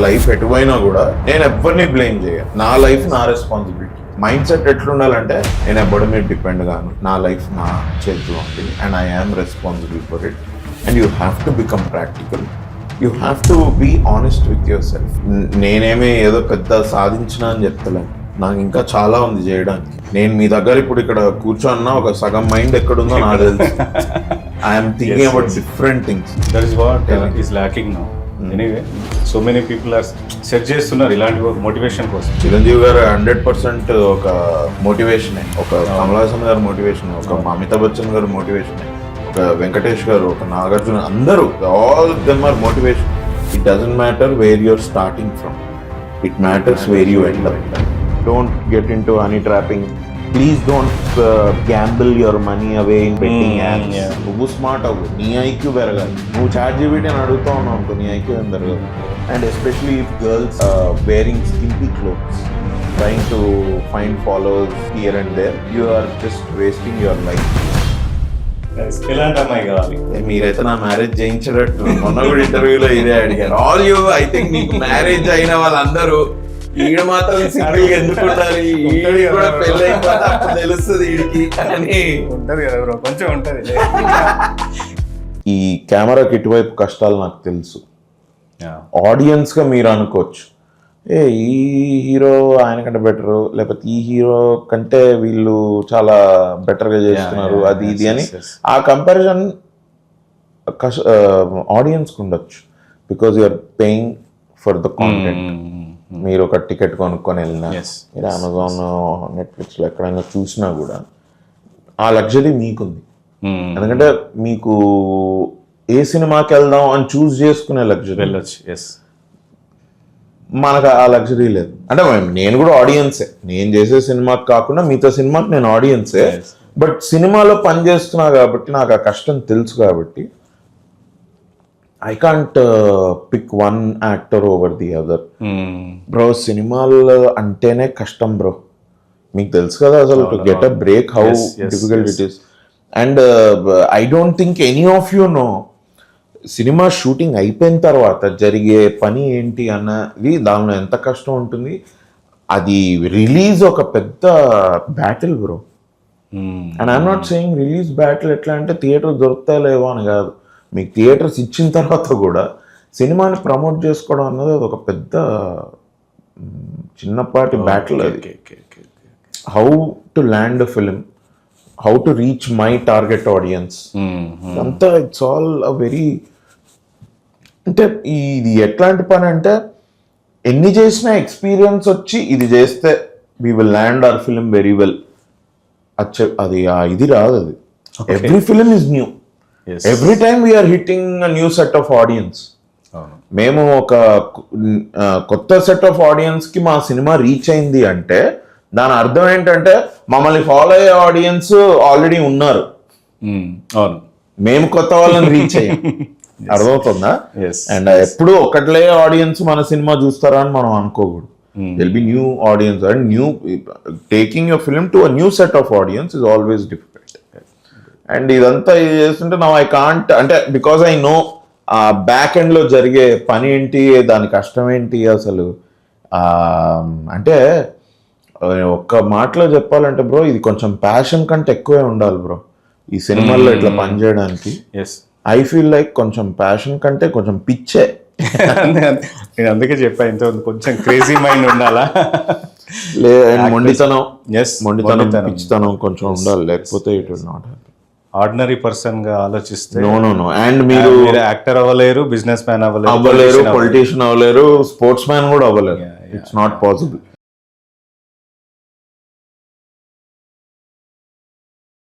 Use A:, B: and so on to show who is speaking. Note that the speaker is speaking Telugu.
A: లైఫ్ ఎటువైనా కూడా నేను ఎవరిని బ్లేమ్ చేయను. నా లైఫ్ నా రెస్పాన్సిబిలిటీ. మైండ్ సెట్ ఎట్లుండాలంటే నేను ఎవరి మీద డిపెండ్ గాను, నా లైఫ్ నా చేతిలో ఉంది and I am responsible for it. And you have to become practical. You have to be honest with yourself. నేనేమీ ఏదో పెద్ద సాధించినా అని చెప్తలేను, నాకు ఇంకా చాలా ఉంది చేయడానికి. నేను మీ దగ్గర ఇప్పుడు ఇక్కడ కూర్చోన్నా ఒక సగం మైండ్ ఎక్కడుందో నాకు తెలుసు. I'm thinking about different things.
B: That is what is lacking now. Anyway so many people are search చేస్తున్నారు ఇలాంటి మోటివేషన్ కోసం.
A: చిరంజీవి గారు 100% ఒక మోటివేషన్, ఒక కమల్ హాసన్ గారు మోటివేషన్, ఒక అమితాబ్ బచ్చన్ గారు మోటివేషన్, ఒక వెంకటేష్ గారు, ఒక నాగార్జున, అందరూ all of them are motivation. It doesn't matter where you're starting from, it matters where you end up. Don't get into honey trapping. Please don't gamble your money away in betting apps. నువ్వు స్మార్ట్ అవ్వు, నీ ఐక్యూ పెరగాలి. నువ్వు ChatGPT అని అడుగుతా ఉన్నావు అనుకో, నీ ఐక్యూ ఏం పెరగదు. And especially if girls wearing skimpy clothes, trying to find followers here and there, you are just wasting your life.
B: ఎలాంటి అమ్మాయి కావాలి?
A: మీరైతే నా మ్యారేజ్ చేయించేటట్టు మొన్న కూడా ఇంటర్వ్యూలో ఇదే అడిగారు. ఆల్ యూ ఐ థింక్ మీకు మ్యారేజ్ అయిన వాళ్ళందరూ ఈడ మాత్రం సింగిల్ ఎందుకు ఉండాలి, ఈడి కూడా పెళ్ళి అయిపోతే అప్పుడు తెలుస్తుంది ఈడికి అని
B: ఉంటది కదా బ్రో, కొంచెం ఉంటది.
A: ఈ కెమెరాకి ఇటువైపు కష్టాలు నాకు తెలుసు. ఆడియన్స్ గా మీరు అనుకోవచ్చు, ఈ హీరో ఆయన కంటే బెటరు, లేకపోతే ఈ హీరో కంటే వీళ్ళు చాలా బెటర్ గా చేస్తున్నారు, అది ఇది అని. ఆ కంపారిజన్ ఆడియన్స్ కు ఉండొచ్చు, because you're paying for the content. మీరు ఒక టికెట్ కొనుక్కొని వెళ్ళినా, మీరు అమెజాన్, నెట్ఫ్లిక్స్లో ఎక్కడైనా చూసినా కూడా ఆ లగ్జరీ మీకుంది. ఎందుకంటే మీకు ఏ సినిమాకి వెళ్దాం అని చూస్ చేసుకునే లగ్జరీ
B: వెళ్ళొచ్చు.
A: మనకు ఆ లగ్జరీ లేదు. అంటే నేను కూడా ఆడియన్సే, నేను చేసే సినిమాకి కాకుండా మిగతా సినిమాకి నేను ఆడియన్సే. బట్ సినిమాలో పని చేస్తున్నా కాబట్టి నాకు ఆ కష్టం తెలుసు కాబట్టి I can't pick one actor over the other. Bro, సినిమాలు అంటేనే కష్టం బ్రో, మీకు తెలుసు కదా అసలు. To get a break how difficult it is. And I don't think any of you know cinema shooting అయిపోయిన తర్వాత జరిగే పని ఏంటి అన్నది, దానిలో ఎంత కష్టం ఉంటుంది. అది రిలీజ్ ఒక పెద్ద battle bro. And I'm not saying release battle ఎట్లా అంటే థియేటర్ దొరుకుతా లేవో అని కాదు. మీకు థియేటర్స్ ఇచ్చిన తర్వాత కూడా సినిమాని ప్రమోట్ చేసుకోవడం అన్నది ఒక పెద్ద చిన్నపాటి బ్యాటిల్. అది how to land a film, how to reach my target audience, అంతా ఇట్స్ ఆల్ అ వెరీ, అంటే ఇది ఎట్లాంటి పని అంటే ఎన్ని చేసినా ఎక్స్పీరియన్స్ వచ్చి ఇది చేస్తే we will land our film very well, అది ఇది రాదు. అది every film is new. Every time we're hitting a new set of audience. మేము ఒక కొత్త సెట్ ఆఫ్ ఆడియన్స్ కి మా సినిమా రీచ్ అయింది అంటే దాని అర్థం ఏంటంటే మమ్మల్ని ఫాలో అయ్యే ఆడియన్స్ ఆల్రెడీ ఉన్నారు, మేము కొత్త వాళ్ళని రీచ్ అయ్యాం. అర్థమవుతుందా? అండ్ ఎప్పుడు ఒకట్లే ఆడియన్స్ మన సినిమా చూస్తారా అని మనం అనుకోకూడదు. Will be new audience and new taking your film to a new set of audience is always difficult. And ఇదంతా ఇది చేస్తుంటే నా ఐ కాంట్, అంటే బికాజ్ ఐ నో ఆ బ్యాక్ ఎండ్ లో జరిగే పని ఏంటి, దాని కష్టం ఏంటి అసలు. అంటే ఒక్క మాటలో చెప్పాలంటే బ్రో, ఇది కొంచెం ప్యాషన్ కంటే ఎక్కువే ఉండాలి బ్రో ఈ సినిమాల్లో ఇట్లా పని చేయడానికి. ఐ ఫీల్ లైక్ కొంచెం ప్యాషన్ కంటే కొంచెం పిచ్చే.
B: నేను అందుకే చెప్పా, ఇంత కొంచెం క్రేజీ మైండ్ ఉండాలా,
A: మొండితనం పిచ్చితనం కొంచెం ఉండాలి, లేకపోతే it will not happy.
B: Ordinary person గా ఆలోచిస్తే
A: నో అండ్ మీరు
B: యాక్టర్ అవ్వలేరు, బిజినెస్ మ్యాన్
A: అవ్వలేరు, పొలిటీషియన్ అవ్వలేరు, స్పోర్ట్స్ మ్యాన్ కూడా అవ్వలేరు. It's not possible.